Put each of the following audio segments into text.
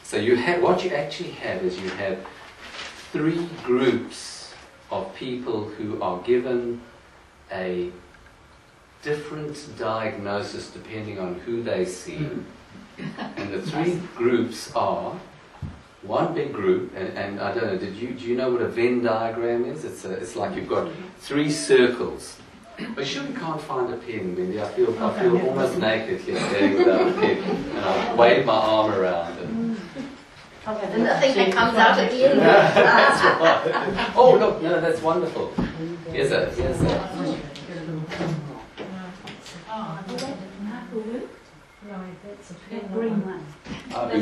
So you have, what you actually have is you have 3 groups of people who are given a different diagnosis depending on who they see. And the 3 groups are one big group, and I don't know, do you know what a Venn diagram is? It's like you've got 3 circles. Are you sure we can't find a pen, Wendy? I feel almost naked here standing without a pen, and I wave my arm around. And nothing that comes out at the end. That's right. Oh look, no, that's wonderful. Here's a. No, that's a green one. We'll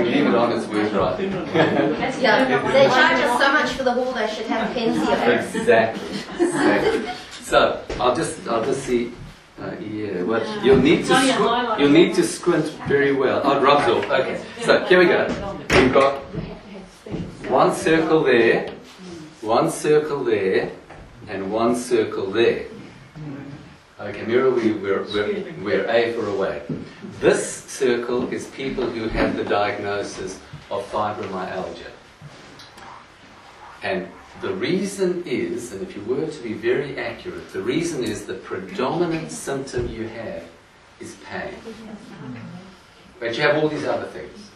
leave it on its way, right? Yeah, they charge us so much for the wall, they should have pens here. Exactly. So I'll just see. Yeah, well, you'll need to squint very well. Oh, it rubs off. Okay. So here we go. We've got one circle there, one circle there, and one circle there. Okay, Mira, we're A for away. This circle is people who have the diagnosis of fibromyalgia. And the reason is, and if you were to be very accurate, the reason is the predominant symptom you have is pain. But you have all these other things.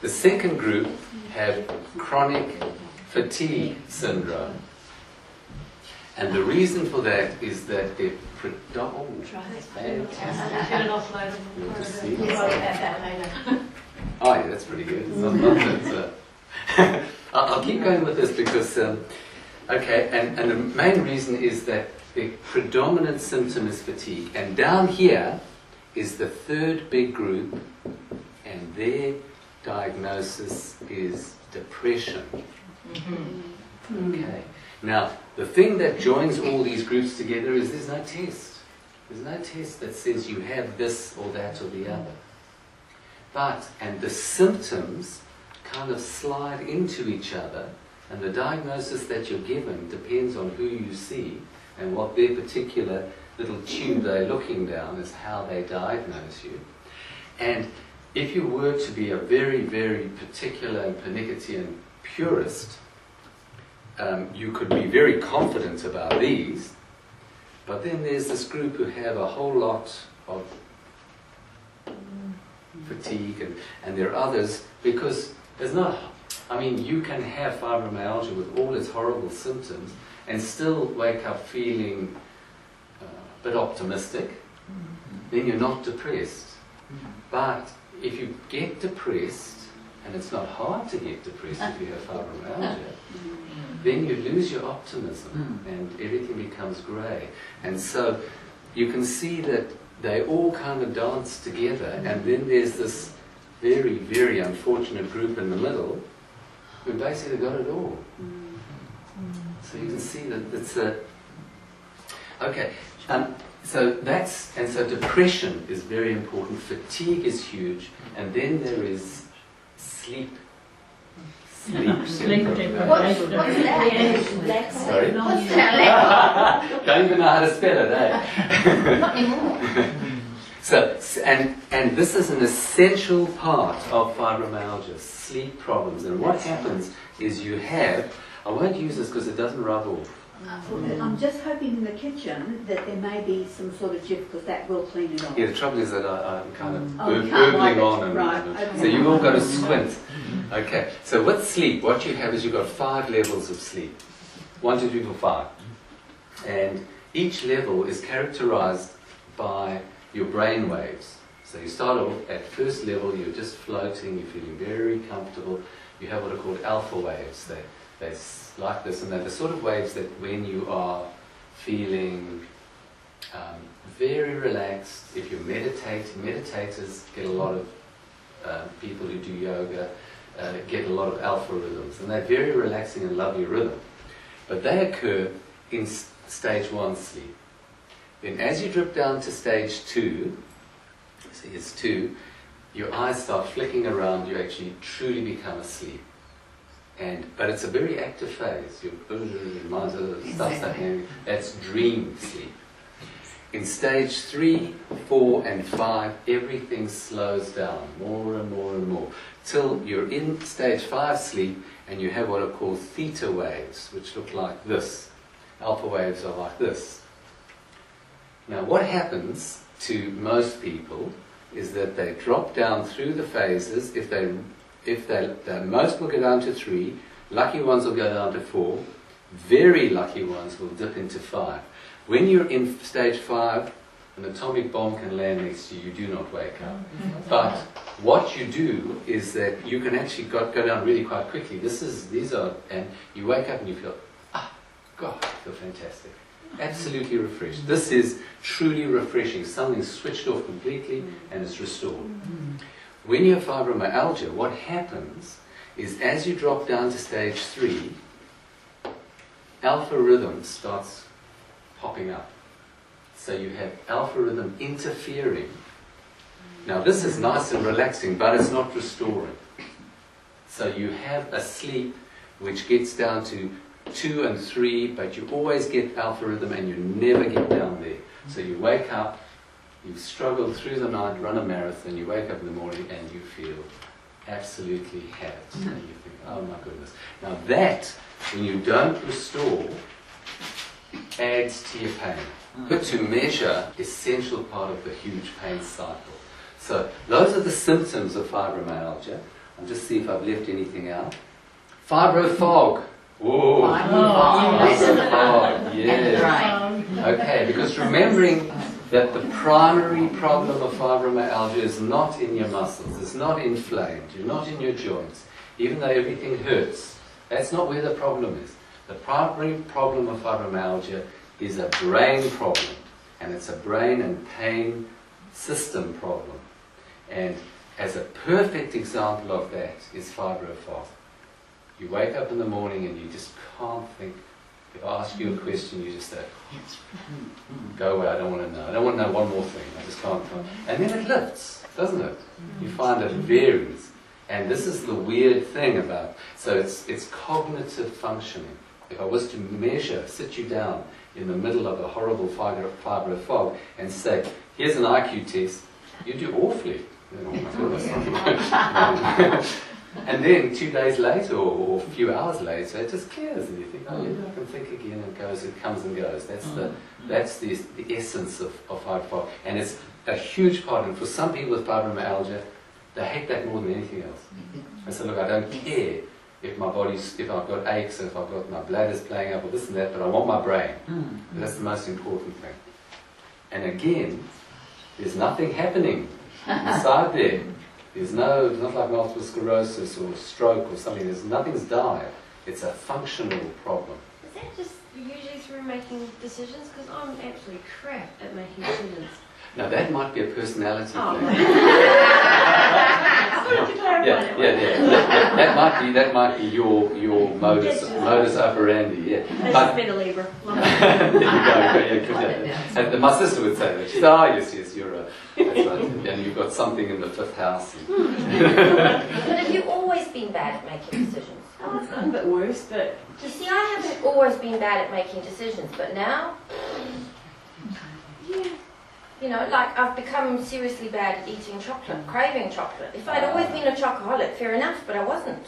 The second group have chronic fatigue syndrome. And the reason for that is that they're Oh yeah, that's pretty good. I'll keep going with this because, okay, and the main reason is that the predominant symptom is fatigue. And down here is the 3rd big group, and their diagnosis is depression. Okay. Now, the thing that joins all these groups together is there's no test. There's no test that says you have this or that or the other. And the symptoms kind of slide into each other, and the diagnosis that you're given depends on who you see and what their particular little tube they're looking down is how they diagnose you. And if you were to be a very, very particular and pernickety purist, you could be very confident about these, but then there's this group who have a whole lot of fatigue, and there are others, because there's not, I mean, you can have fibromyalgia with all its horrible symptoms and still wake up feeling a bit optimistic, then you're not depressed. But if you get depressed, and it's not hard to get depressed if you have fibromyalgia, then you lose your optimism and everything becomes grey. And so you can see that they all kind of dance together, and then there's this very, very unfortunate group in the middle who basically got it all. So you can see that it's a... Okay, so depression is very important, fatigue is huge, and then there is sleep. Sleep deprivation. What's that? Sorry? What's that? Don't even know how to spell it, eh? Not anymore. So, and this is an essential part of fibromyalgia, sleep problems. And what happens is you have, I won't use this because it doesn't rub off. I'm just hoping in the kitchen that there may be some sort of jif, because that will clean it off. Yeah, the trouble is that I'm kind of can't burbling on. And, right, okay. So you've all got to squint. Okay, so with sleep, what you have is you've got 5 levels of sleep. 1, 2, 3, 4, 5. And each level is characterized by your brain waves. So you start off at first level, you're just floating, you're feeling very comfortable. You have what are called alpha waves. They're like this, and they're the sort of waves that when you are feeling very relaxed, if you meditate, meditators get a lot of people who do yoga get a lot of alpha rhythms, and they're very relaxing and lovely rhythm. But they occur in stage 1 sleep. Then as you drip down to stage 2, see it's 2, your eyes start flicking around, you actually truly become asleep. But it's a very active phase. Your mind starts happening. That's dream sleep. In stage 3, 4 and 5, everything slows down more and more and more, till you're in stage 5 sleep and you have what are called theta waves, which look like this. Alpha waves are like this. Now what happens to most people is that they drop down through the phases. Most will go down to 3, lucky ones will go down to 4, very lucky ones will dip into 5. When you're in stage 5, an atomic bomb can land next to you, you do not wake up. But what you do is that you can actually go down really quite quickly. And you wake up and you feel, God, I feel fantastic. Absolutely refreshed. This is truly refreshing. Something's switched off completely and it's restored. When you have fibromyalgia, what happens is as you drop down to stage 3, alpha rhythm starts popping up. So you have alpha rhythm interfering. Now this is nice and relaxing, but it's not restoring. So you have a sleep which gets down to 2 and 3, but you always get alpha rhythm and you never get down there. So you wake up, you've struggled through the night, run a marathon, you wake up in the morning and you feel absolutely happy. And you think, oh my goodness. Now that, when you don't restore, adds to your pain. But to measure, essential part of the huge pain cycle. So those are the symptoms of fibromyalgia. I'll just see if I've left anything out. Fibrofog. Whoa. Fog. Yes. Okay, because remembering that the primary problem of fibromyalgia is not in your muscles, it's not inflamed, you're not in your joints, even though everything hurts. That's not where the problem is. The primary problem of fibromyalgia is a brain problem, and it's a brain and pain system problem. And as a perfect example of that is fibrofog. You wake up in the morning and you just can't think. If I ask you a question, you just say, go away, I don't want to know. I don't want to know one more thing. I just can't. And then it lifts, doesn't it? You find it varies. And this is the weird thing about, so it's cognitive functioning. If I was to measure, sit you down in the middle of a horrible fibrofog and say, here's an IQ test, you do awfully. Oh my goodness. And then 2 days later or a few hours later, it just clears and you think, oh yeah, I can think again, and it comes and goes. That's the essence of fibrofog. And it's a huge part, and for some people with fibromyalgia, they hate that more than anything else. They say, look, I don't care if I've got aches, or if I've got my bladder's playing up or this and that, but I want my brain. That's the most important thing. And again, there's nothing happening inside there. It's not like multiple sclerosis or stroke or something. Nothing's died. It's a functional problem. Is that just usually through making decisions? Because I'm absolutely crap at making decisions. Now that might be a personality thing. That might be your modus operandi. Yeah. That's been a Libra. And my sister would say that. She said, yes, you're a. That's right. And you've got something in the 5th house. But have you always been bad at making decisions? Oh, it's gotten a bit worse, but... You see, I haven't always been bad at making decisions, but now... Yeah. You know, like I've become seriously bad at eating chocolate, craving chocolate. If I'd always been a chocoholic, fair enough, but I wasn't.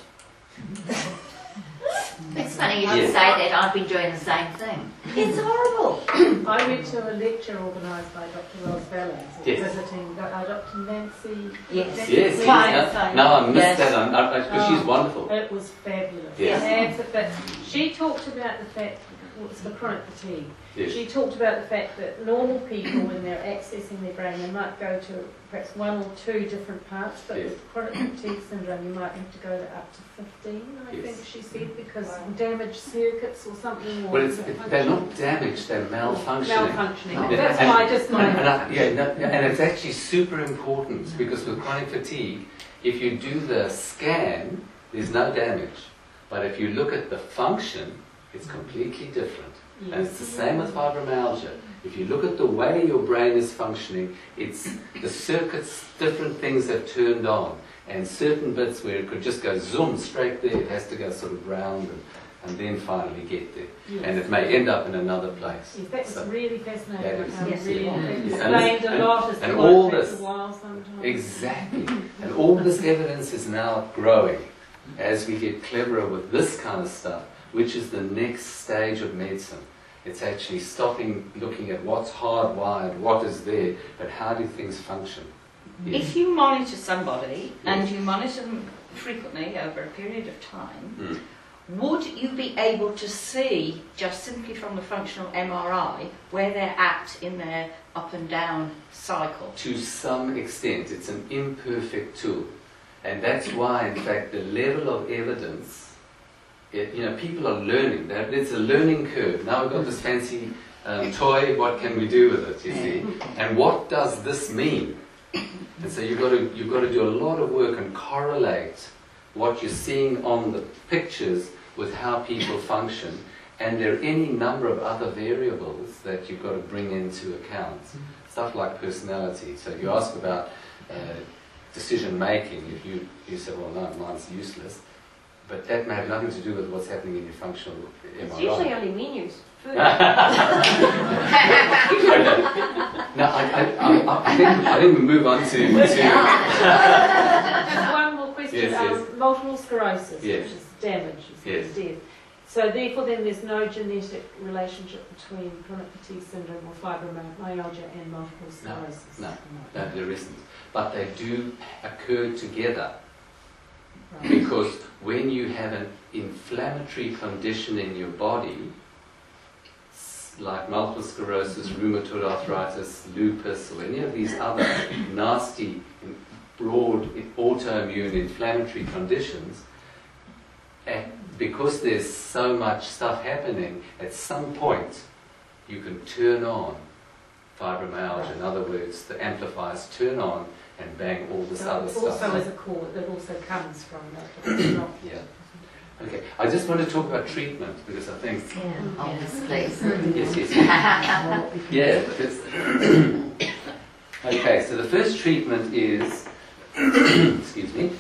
It's funny you should say that. I've been doing the same thing. It's horrible. I went to a lecture organised by Dr. Wells Ballard, visiting Dr. Nancy. Yes. No, I missed that. Because she's wonderful. It was fabulous. Yes. But she talked about the fact, it's for chronic fatigue. Yes. She talked about the fact that normal people, when they're accessing their brain, they might go to perhaps 1 or 2 different parts, but with chronic fatigue syndrome, you might have to go to up to 15, I think she said, because damaged circuits or something. Well, they're not damaged, they're malfunctioning. That's why I just and it's actually super important, because with chronic fatigue, if you do the scan, there's no damage. But if you look at the function, it's completely different. And it's the same with fibromyalgia. If you look at the way your brain is functioning, it's the circuits, different things have turned on. And certain bits where it could just go zoom straight there, it has to go sort of round. and then finally get there. Yes. And it may end up in another place. Yes, that was So- really fascinating. That is- How yes, really yeah. explained a lot as to and why all it takes this- a while sometimes. Exactly. And all this evidence is now growing as we get cleverer with this kind of stuff, which is the next stage of medicine. It's actually stopping looking at what's hardwired, what is there, but how do things function. Yes. If you monitor somebody and you monitor them frequently over a period of time, Mm. would you be able to see, just simply from the functional MRI, where they're at in their up and down cycle? To some extent, it's an imperfect tool. And that's why, in fact, the level of evidence, people are learning. It's a learning curve. Now we've got this fancy toy, what can we do with it, you see? And what does this mean? And so you've got to do a lot of work and correlate what you're seeing on the pictures with how people function. And there are any number of other variables that you've got to bring into account. Stuff like personality. So you ask about decision making. If you say, well, no, mine's useless. But that may have nothing to do with what's happening in your functional MRI. It's usually only menus. Food. Now, I think we move on to Just one more question. Yes. Multiple sclerosis, Yes. which is damage, Yes. is death. So therefore then there's no genetic relationship between chronic fatigue syndrome or fibromyalgia and multiple sclerosis? No, there isn't. But they do occur together. Right. Because when you have an inflammatory condition in your body, like multiple sclerosis, rheumatoid arthritis, lupus, or any of these other nasty, broad, autoimmune inflammatory conditions, because there's so much stuff happening, at some point you can turn on fibromyalgia. In other words, the amplifiers turn on and bang all this So other it's stuff. also as a core that also comes from that, but it's not. Yeah. Okay. I just want to talk about treatment because I think Obviously. yes. Yeah. Because okay. So the first treatment is excuse me.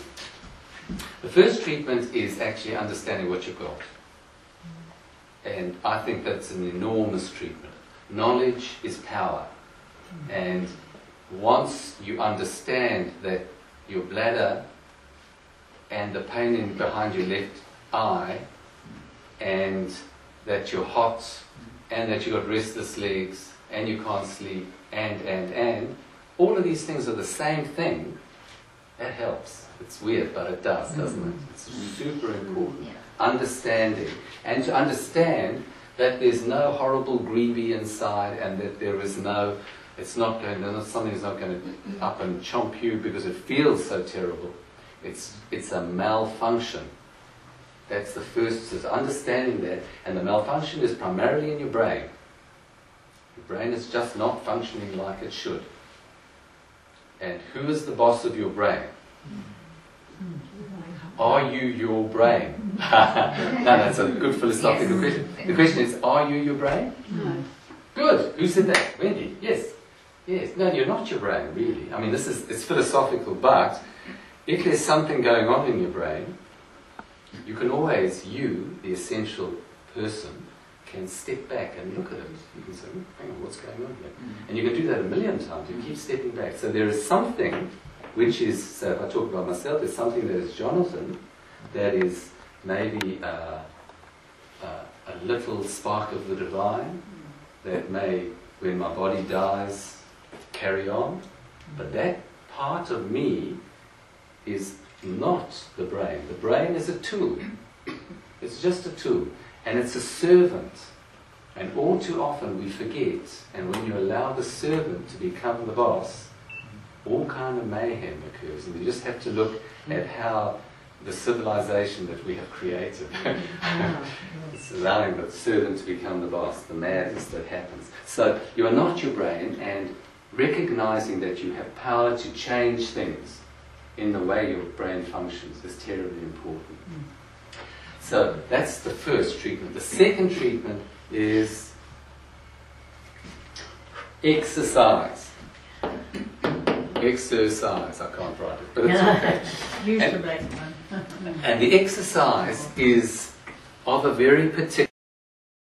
The first treatment is actually understanding what you've got, and I think that's an enormous treatment. Knowledge is power, and once you understand that your bladder and the pain behind your left eye, and that you're hot, and that you've got restless legs, and you can't sleep, and all of these things are the same thing, that helps. It's weird, but it does, doesn't it? It's super important. Understanding. And to understand that there's no horrible greeby inside, and that there is no, something's not going to up and chomp you because it feels so terrible. It's a malfunction. That's the first, is understanding that. And the malfunction is primarily in your brain. Your brain is just not functioning like it should. And who is the boss of your brain? Are you your brain? No, that's a good philosophical question. The question is, are you your brain? No. Good. Who said that? Wendy. Yes. Yes. No, you're not your brain, really. I mean, it's philosophical, but if there's something going on in your brain, you can always, the essential person, can step back and look at it. You can say, hang on, what's going on here? And you can do that a million times. You keep stepping back. So there is something which is, so if I talk about myself, there's something that is Jonathan, that is maybe a little spark of the divine, that may, when my body dies, carry on. But that part of me is not the brain. The brain is a tool. It's just a tool. And it's a servant. And all too often we forget. And when you allow the servant to become the boss, all kind of mayhem occurs. And we just have to look at how the civilization that we have created, it's allowing the servant to become the boss, the madness that happens. So you are not your brain, and recognizing that you have power to change things in the way your brain functions is terribly important. So that's the first treatment. The second treatment is exercise. Exercise, I can't write it, but it's okay. Use the black one. And the exercise is of a very particular